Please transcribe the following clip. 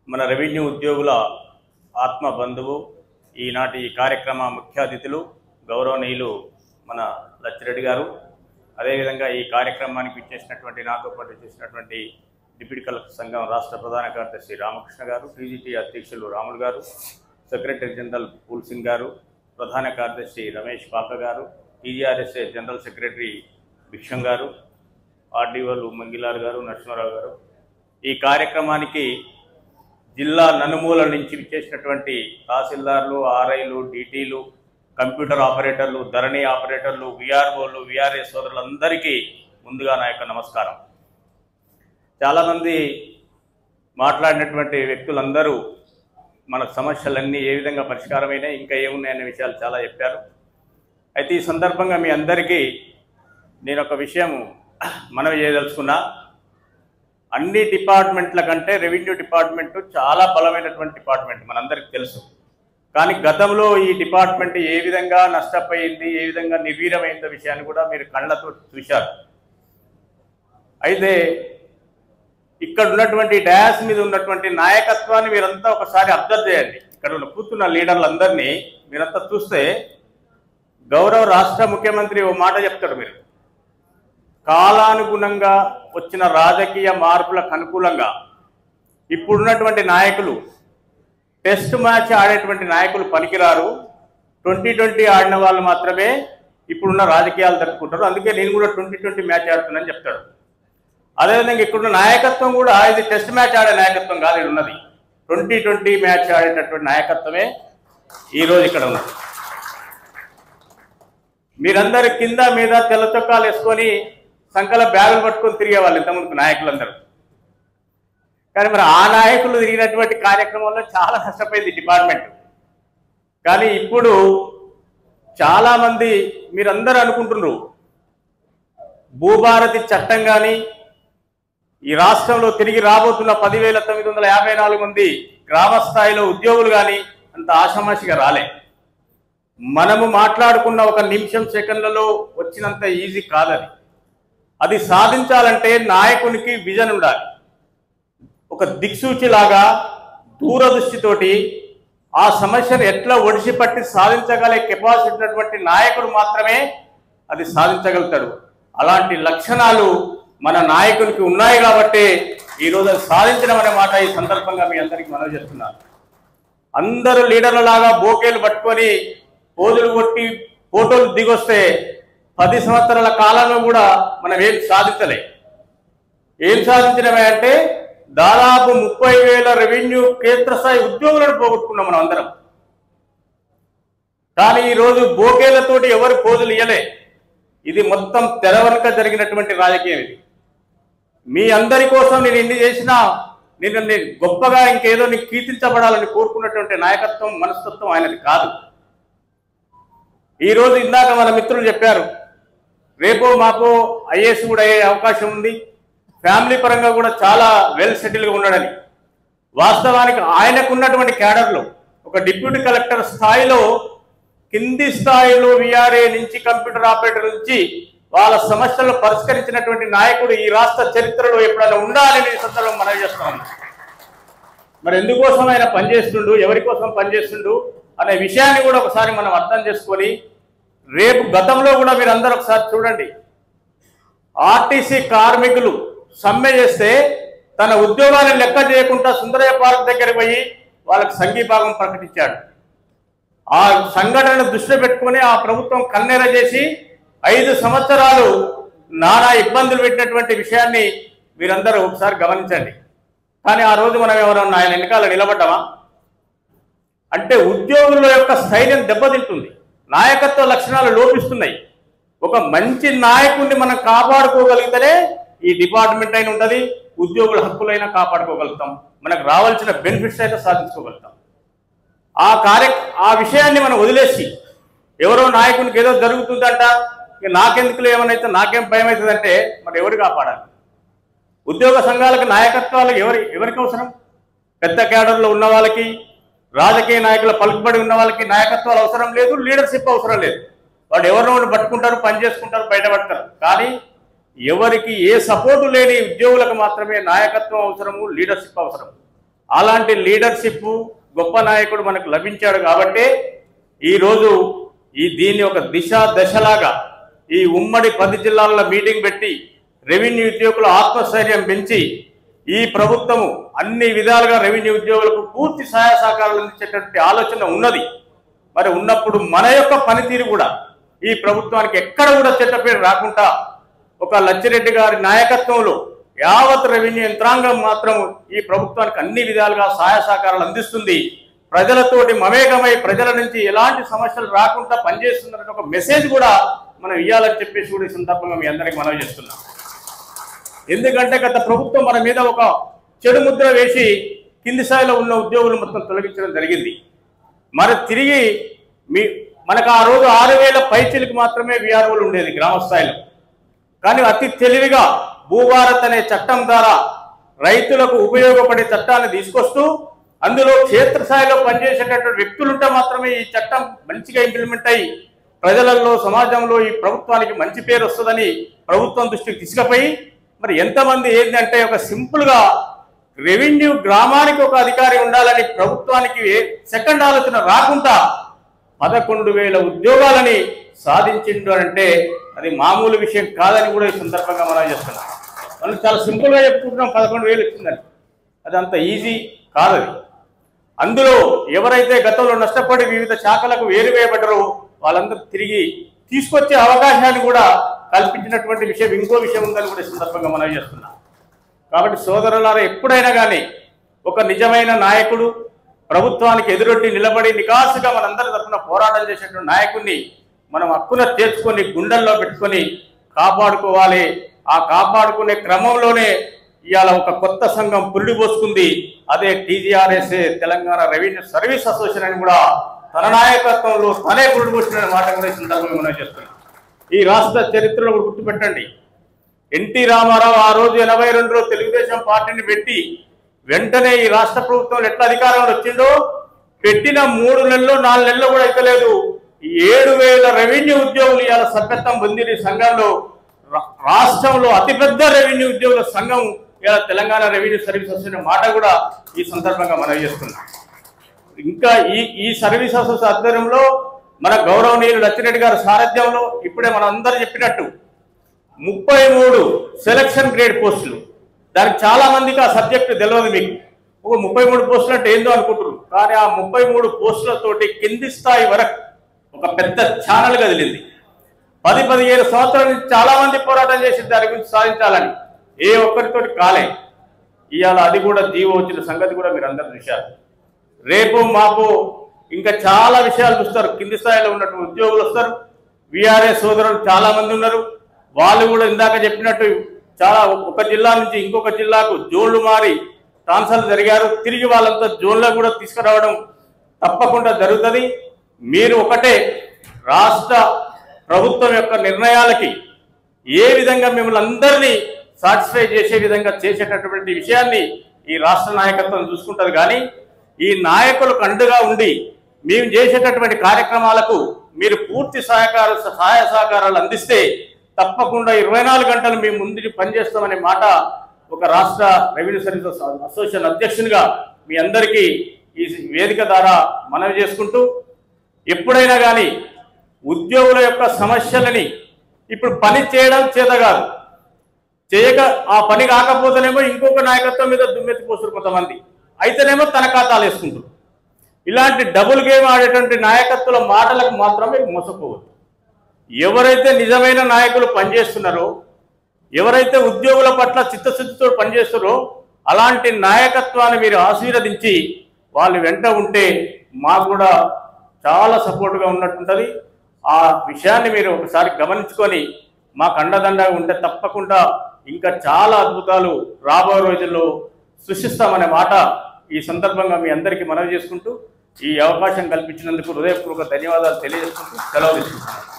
మన రెవెన్యూ ఉద్యోగుల ఆత్మ బంధువు ఈనాటి కార్యక్రమ ముఖ్య అతిథులు గౌరవనీయులు మన లచ్చిరెడ్డి గారు, అదేవిధంగా ఈ కార్యక్రమానికి ఇచ్చేసినటువంటి నాతో పాటు చేసినటువంటి డిప్యూటీ కలెక్టర్ సంఘం రాష్ట్ర ప్రధాన కార్యదర్శి రామకృష్ణ గారు, టీజీటీ అధ్యక్షులు రాములు గారు, సెక్రటరీ జనరల్ పూల్ సింగ్ గారు, ప్రధాన కార్యదర్శి రమేష్ పాక గారు, టీజీఆర్ఎస్ఏ జనరల్ సెక్రటరీ భిక్షం గారు, ఆర్డీఓలు మంగిలాల్ గారు, నరసింహారావు గారు, ఈ కార్యక్రమానికి జిల్లా నలుమూలల నుంచి విచ్చేసినటువంటి తహసీల్దార్లు, ఆర్ఐలు, డీటీలు, కంప్యూటర్ ఆపరేటర్లు, ధరణి ఆపరేటర్లు, విఆర్ఓలు, విఆర్ఏ సోదరులందరికీ ముందుగా నా యొక్క నమస్కారం. చాలామంది మాట్లాడినటువంటి వ్యక్తులందరూ మన సమస్యలన్నీ ఏ విధంగా పరిష్కారమైనాయి, ఇంకా ఏమున్నాయనే విషయాలు చాలా చెప్పారు. అయితే ఈ సందర్భంగా మీ అందరికీ నేను ఒక విషయం మనవి చేయదలుచుకున్నా. అన్ని డిపార్ట్మెంట్ల కంటే రెవెన్యూ డిపార్ట్మెంటు చాలా బలమైనటువంటి డిపార్ట్మెంట్ మనందరికీ తెలుసు. కానీ గతంలో ఈ డిపార్ట్మెంట్ ఏ విధంగా నష్టపోయింది, ఏ విధంగా నిర్వీర్యమైందో విషయాన్ని కూడా మీరు కళ్ళతో చూశారు. అయితే ఇక్కడ ఉన్నటువంటి డయాస్ మీద ఉన్నటువంటి నాయకత్వాన్ని మీరంతా ఒకసారి అబ్జర్వ్ చేయండి. ఇక్కడ ఉన్న కూర్చున్న లీడర్లందరినీ మీరంతా చూస్తే గౌరవ రాష్ట్ర ముఖ్యమంత్రి ఓ మాట చెప్తాడు. మీరు కాలానుగుణంగా వచ్చిన రాజకీయ మార్పులకు అనుకూలంగా ఇప్పుడున్నటువంటి నాయకులు టెస్ట్ మ్యాచ్ ఆడేటువంటి నాయకులు పనికిరారు, 2020 ఆడిన వాళ్ళు మాత్రమే ఇప్పుడున్న రాజకీయాలు తట్టుకుంటారు, అందుకే నేను కూడా 2020 మ్యాచ్ ఆడుతున్నానని చెప్తాడు. అదేవిధంగా ఇక్కడున్న నాయకత్వం కూడా ఇది టెస్ట్ మ్యాచ్ ఆడే నాయకత్వం కాదు, ఇది ఉన్నది 2020 మ్యాచ్ ఆడేటటువంటి నాయకత్వమే ఈరోజు ఇక్కడ ఉన్నది. మీరందరూ కింద మీద తెల్ల చొక్కాలు వేసుకొని సంకల బ్యాగులు పట్టుకొని తిరిగేవాళ్ళు ఇంతకుముందు నాయకులందరూ. కానీ మరి ఆ నాయకులు తిరిగినటువంటి కార్యక్రమంలో చాలా నష్టపోయింది డిపార్ట్మెంట్. కానీ ఇప్పుడు చాలామంది మీరందరూ అనుకుంటున్నారు భూభారతి చట్టం కానీ ఈ రాష్ట్రంలో తిరిగి రాబోతున్న 10,954 మంది గ్రామ స్థాయిలో ఉద్యోగులు కానీ అంత ఆషామాషిగా రాలే. మనము మాట్లాడుకున్న ఒక నిమిషం సెకండ్లలో వచ్చినంత ఈజీ కాదది. అది సాధించాలంటే నాయకునికి విజన్ ఉండాలి. ఒక దిక్సూచిలాగా దూరదృష్టితోటి ఆ సమస్యను ఎట్లా ఒడిసిపట్టి సాధించగలే కెపాసిటీ ఉన్నటువంటి నాయకుడు మాత్రమే అది సాధించగలుగుతాడు. అలాంటి లక్షణాలు మన నాయకునికి ఉన్నాయి కాబట్టి ఈరోజు అది సాధించడం అనే మాట ఈ సందర్భంగా మీ అందరికీ మనవి చేస్తున్నాను. అందరూ లీడర్లలాగా బోకేలు పట్టుకొని పోజులు కొట్టి ఫోటోలు దిగొస్తే 10 సంవత్సరాల కాలంలో కూడా మనం ఏం సాధించలే. ఏం సాధించినవే అంటే దాదాపు 30,000 రెవెన్యూ క్షేత్రస్థాయి ఉద్యోగులను పోగొట్టుకున్నాం మనం అందరం. కానీ ఈరోజు బోకేలతోటి ఎవరు పోజులు ఇయ్యలే. ఇది మొత్తం తెర వెనుక జరిగినటువంటి రాజకీయం. ఇది మీ అందరి కోసం నేను ఎన్ని చేసినా నేను గొప్పగా ఇంకేదో నీకు కీర్తించబడాలని కోరుకున్నటువంటి నాయకత్వం మనస్తత్వం ఆయనది కాదు. ఈరోజు ఇందాక మన మిత్రులు చెప్పారు, రేపో మాపో ఐఏఎస్ కూడా అయ్యే అవకాశం ఉంది, ఫ్యామిలీ పరంగా కూడా చాలా వెల్ సెటిల్గా ఉన్నాడని. వాస్తవానికి ఆయనకున్నటువంటి క్యాడర్లో ఒక డిప్యూటీ కలెక్టర్ స్థాయిలో కింది స్థాయిలో విఆర్ఏ నుంచి కంప్యూటర్ ఆపరేటర్ నుంచి వాళ్ళ సమస్యలను పరిష్కరించినటువంటి నాయకుడు ఈ రాష్ట్ర చరిత్రలో ఎప్పుడైనా ఉండాలని సందర్భం మనం చేస్తాం. మరి ఎందుకోసం ఆయన పనిచేస్తుండు, ఎవరి కోసం పనిచేస్తుండు అనే విషయాన్ని కూడా ఒకసారి మనం అర్థం చేసుకొని రేపు గతంలో కూడా మీరు అందరూ ఒకసారి చూడండి. ఆర్టీసీ కార్మికులు సమ్మె చేస్తే తన ఉద్యోగాన్ని లెక్క చేయకుండా సుందరయ్య పార్క్ దగ్గరికి పోయి వాళ్ళకి సంఘీభాగం ప్రకటించాడు. ఆ సంఘటనను దృష్టిలో పెట్టుకుని ఆ ప్రభుత్వం కన్నెర చేసి 5 సంవత్సరాలు నానా ఇబ్బందులు పెట్టినటువంటి విషయాన్ని మీరందరూ ఒకసారి గమనించండి. కానీ ఆ రోజు మనం ఎవరన్నా ఆయన వెనకాల నిలబడ్డామా అంటే ఉద్యోగుల యొక్క స్థైర్యం దెబ్బతింటుంది, నాయకత్వ లక్షణాలు లోపిస్తున్నాయి. ఒక మంచి నాయకుడిని మనం కాపాడుకోగలిగితేనే ఈ డిపార్ట్మెంట్ అయినా ఉంటుంది, ఉద్యోగుల హక్కులైనా కాపాడుకోగలుగుతాం, మనకు రావాల్సిన బెనిఫిట్స్ అయితే సాధించుకోగలుగుతాం. ఆ విషయాన్ని మనం వదిలేసి ఎవరో నాయకునికి ఏదో జరుగుతుందంట, నాకెందుకులో ఏమైనా నాకేం భయం అవుతుందంటే మరి ఎవరు కాపాడాలి? ఉద్యోగ సంఘాలకు నాయకత్వాలకు ఎవరికి అవసరం? పెద్ద క్యాడర్లో ఉన్న వాళ్ళకి, రాజకీయ నాయకుల పలుకుబడి ఉన్న వాళ్ళకి నాయకత్వాలు అవసరం లేదు, లీడర్షిప్ అవసరం లేదు. వాళ్ళు ఎవరినో పట్టుకుంటారు, పని చేసుకుంటారు, బయటపడతారు. కానీ ఎవరికి ఏ సపోర్టు లేని ఉద్యోగులకు మాత్రమే నాయకత్వం అవసరము, లీడర్షిప్ అవసరం. అలాంటి లీడర్షిప్ గొప్ప నాయకుడు మనకు లభించాడు కాబట్టి ఈరోజు దీన్ని ఒక దశలాగా ఈ ఉమ్మడి 10 జిల్లాల్లో మీటింగ్ పెట్టి రెవెన్యూ ఉద్యోగుల ఆత్మస్థైర్యం పెంచి ఈ ప్రభుత్వము అన్ని విధాలుగా రెవెన్యూ ఉద్యోగులకు పూర్తి సహాయ సహకారాలు అందించేటటువంటి ఆలోచన ఉన్నది. మరి ఉన్నప్పుడు మన యొక్క పనితీరు కూడా ఈ ప్రభుత్వానికి ఎక్కడ కూడా చెడ్డపేరు రాకుండా ఒక లచ్చిరెడ్డి గారి నాయకత్వంలో యావత్ రెవెన్యూ యంత్రాంగం మాత్రం ఈ ప్రభుత్వానికి అన్ని విధాలుగా సహాయ సహకారాలు అందిస్తుంది. ప్రజలతోటి మమేకమై ప్రజల నుంచి ఎలాంటి సమస్యలు రాకుండా పనిచేస్తుందనే ఒక మెసేజ్ కూడా మనం ఇవ్వాలని చెప్పేసి కూడా ఈ సందర్భంగా మీ అందరికీ మనవి చేస్తున్నాం. ఎందుకంటే గత ప్రభుత్వం మన మీద ఒక చెడు ముద్ర వేసి కింది స్థాయిలో ఉన్న ఉద్యోగులు మొత్తం తొలగించడం జరిగింది. మరి తిరిగి మనకు ఆ రోజు 6,000 పైచీలకు మాత్రమే విఆర్ఓలు ఉండేది గ్రామ స్థాయిలో. కానీ అతి తెలివిగా భూభారత్ అనే చట్టం ద్వారా రైతులకు ఉపయోగపడే చట్టాన్ని తీసుకొస్తూ అందులో క్షేత్రస్థాయిలో పనిచేసేటటువంటి వ్యక్తులుంటే మాత్రమే ఈ చట్టం మంచిగా ఇంప్లిమెంట్ అయ్యి ప్రజలలో సమాజంలో ఈ ప్రభుత్వానికి మంచి పేరు వస్తుందని ప్రభుత్వం దృష్టికి తీసుకుపోయి మరి ఎంతమంది ఏంటంటే ఒక సింపుల్గా రెవెన్యూ గ్రామానికి ఒక అధికారి ఉండాలని ప్రభుత్వానికి సెకండ్ ఆలోచన రాకుండా 11,000 ఉద్యోగాలని సాధించిండు అంటే అది మామూలు విషయం కాదని కూడా ఈ సందర్భంగా మనం చేస్తున్నాం. మనం చాలా సింపుల్గా చెప్పుకుంటున్నాం 11,000 ఇచ్చిందని, అది అంత ఈజీ కాదది. అందులో ఎవరైతే గతంలో నష్టపడి వివిధ శాఖలకు వేరువేయబడ్డారో వాళ్ళందరూ తిరిగి తీసుకొచ్చే అవకాశాన్ని కూడా కల్పించినటువంటి విషయం ఇంకో విషయం ఉందని కూడా ఈ సందర్భంగా మనం చేస్తున్నాం. కాబట్టి సోదరులారా, ఎప్పుడైనా కానీ ఒక నిజమైన నాయకుడు ప్రభుత్వానికి ఎదురొడ్డి నిలబడి నికాసుగా మనందరి తరఫున పోరాటం చేసేటువంటి నాయకుడిని మనం హక్కున చేర్చుకొని గుండెల్లో పెట్టుకొని కాపాడుకోవాలి. ఆ కాపాడుకునే క్రమంలోనే ఇవాళ ఒక కొత్త సంఘం పురుడు పోసుకుంది. అదే TGRSA Telangana revenue service association అని కూడా తన నాయకత్వంలో తనే పురుడు పోసిన మాట కూడా ఈ సందర్భంగా మనం చేస్తున్నాం. ఈ రాష్ట్ర చరిత్రలో గుర్తుపెట్టండి, ఎన్టీ రామారావు ఆ రోజు 82లో తెలుగుదేశం పార్టీని పెట్టి వెంటనే ఈ రాష్ట్ర ప్రభుత్వం ఎట్లా అధికారంలో వచ్చిందో పెట్టిన 3 నెలలు 4 నెలలు కూడా అయితలేదు 7,000 రెవెన్యూ ఉద్యోగులు ఇవాళ సభ్యత్వం పొందిన సంఘంలో రాష్ట్రంలో అతిపెద్ద రెవెన్యూ ఉద్యోగుల సంఘం ఇలా తెలంగాణ రెవెన్యూ సర్వీస్ అసోసియేషన్ మాట కూడా ఈ సందర్భంగా మనం చేస్తున్నాం. ఇంకా ఈ సర్వీస్ అసోసియేషన్ ఆధ్వర్యంలో మన గౌరవనీయులు లచ్చిరెడ్డి గారి సారథ్యంలో ఇప్పుడే మనం అందరూ చెప్పినట్టు 33 సెలక్షన్ గ్రేడ్ పోస్టులు. దానికి చాలా మందికి ఆ సబ్జెక్టు తెలియదు. మీకు ఒక 33 పోస్టులు అంటే ఏందో అనుకుంటున్నారు, కానీ ఆ 33 పోస్టులతోటి కింది స్థాయి వరకు ఒక పెద్ద ఛానల్ కదిలింది. 10-15 సంవత్సరాల నుంచి చాలా మంది పోరాటం చేసి దాని గురించి సాధించాలని ఏ ఒక్కరితోటి కాలే. ఇవాళ అది కూడా జీవో వచ్చిన సంగతి కూడా మీరు అందరూ చూశారు. రేపు మాపు ఇంకా చాలా విషయాలు చూస్తారు. కింది స్థాయిలో ఉన్నటువంటి ఉద్యోగులు వస్తారు. VRS సోదరులు చాలా మంది ఉన్నారు. వాళ్ళు కూడా ఇందాక చెప్పినట్టు చాలా ఒక జిల్లా నుంచి ఇంకొక జిల్లాకు జోన్లు మారి ట్రాన్స్ఫర్లు జరిగారు. తిరిగి వాళ్ళంతా జోన్లో కూడా తీసుకురావడం తప్పకుండా జరుగుతుంది. మీరు ఒకటే రాష్ట్ర ప్రభుత్వం యొక్క నిర్ణయాలకి ఏ విధంగా మిమ్మల్ని అందరినీ సాటిస్ఫై చేసే విధంగా చేసేటటువంటి విషయాన్ని ఈ రాష్ట్ర నాయకత్వం చూసుకుంటుంది. కానీ ఈ నాయకులకు అండగా ఉండి మేము చేసేటటువంటి కార్యక్రమాలకు మీరు పూర్తి సహాయ సహకారాలు అందిస్తే తప్పకుండా 24 గంటలు మేము ముందుకు పనిచేస్తామనే మాట ఒక రాష్ట్ర రెవెన్యూ సర్వీసెస్ అసోసియేషన్ అధ్యక్షునిగా మీ అందరికీ ఈ వేదిక ద్వారా మనవి చేసుకుంటూ, ఎప్పుడైనా కానీ ఉద్యోగుల యొక్క సమస్యలని ఇప్పుడు పని చేయడం చేత కాదు, చేయక ఆ పని కాకపోతేనేమో ఇంకొక నాయకత్వం మీద దుమ్మెత్తిపోస్తారు కొంతమంది, అయితేనేమో తన ఖాతాలు వేసుకుంటారు. ఇలాంటి డబుల్ గేమ్ ఆడేటువంటి నాయకత్వాల మాటలకు మాత్రమే మోసపోవద్దు. ఎవరైతే నిజమైన నాయకులు పనిచేస్తున్నారో, ఎవరైతే ఉద్యోగుల పట్ల చిత్తశుద్ధితో పనిచేస్తారో అలాంటి నాయకత్వాన్ని మీరు ఆశీర్వదించి వాళ్ళు వెంట ఉంటే మాకు కూడా చాలా సపోర్ట్గా ఉన్నట్టుంటుంది. ఆ విషయాన్ని మీరు ఒకసారి గమనించుకొని మాకు అండదండగా ఉంటే తప్పకుండా ఇంకా చాలా అద్భుతాలు రాబోయే రోజుల్లో సృష్టిస్తామనే మాట ఈ సందర్భంగా మీ అందరికీ మనవి చేసుకుంటూ ఈ అవకాశం కల్పించినందుకు హృదయపూర్వక ధన్యవాదాలు తెలియజేసుకుంటూ సెలవు తీసుకుంటున్నాను.